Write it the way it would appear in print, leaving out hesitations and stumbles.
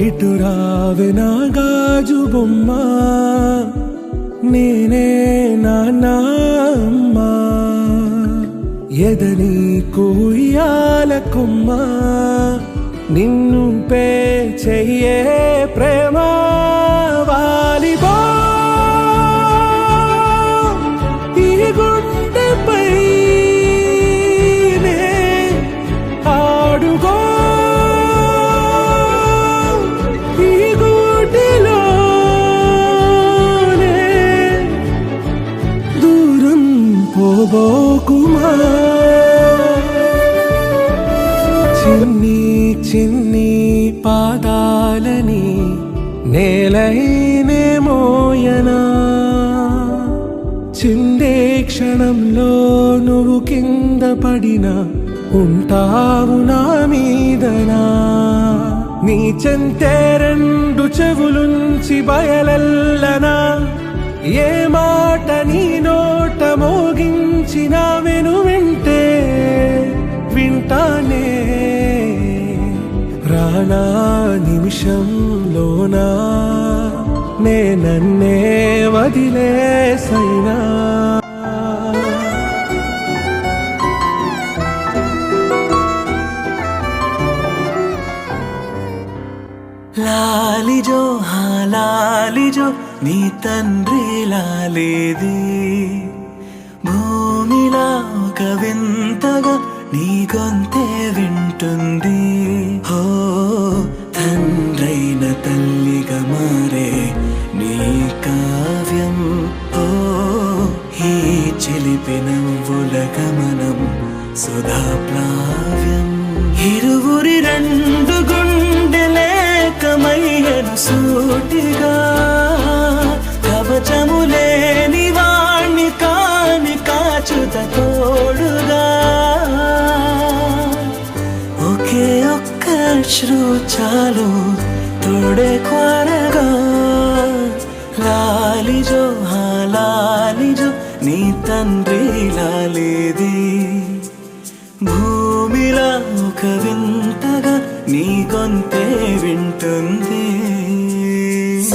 ఇటు రావే నా గాజు బొమ్మ, నేనే నాన్న అమ్మ, ఎదని కుయ్యాల కొమ్మ, నిన్ను పే చెయ్యే ప్రేమ వాలిబా ఈ గుండెపై ఆడుగో ఈ గుడిలోనే దూరం పోబోకుమా. చిన్ని చిన్ని పాదాలని నేలైనే మోయనా, చిందే క్షణంలో నువ్వు కింద పడినా ఉంటావు నా మీదనా. నీ చెంతే రెండు చెవులుంచి బయలెల్లనా, ఏ మాట నీ నోట మోగించిన వెను వింటే వింటానే. రానా నిమిషంలోనా నే నన్నే వదిలేసైనా. లాలిజో లాలిజో నీ తండ్రి లాలేది, భూమిలా ఒక వింతగా నీ గొంతే వింటుంది. హో తండ్రైన తల్లిగా మారే నీ కావ్యం, హో ఈ చిలిపి నవ్వుల గమనం సుధా ప్లావ్యం. ఇరువురి రెండు గుండెలేకమయ్యను సూటిగా, కవచములేని వాణ్ణి కాని కాచుత తోడుగా. ఒకే ఒక్క అశ్రు చాలు తోడే కొరగా. లాలిజో లాలిజో నీ తండ్రి లాలేది, భూమిలా ఒక వింతగా నీ గొంతే వింటుంది. స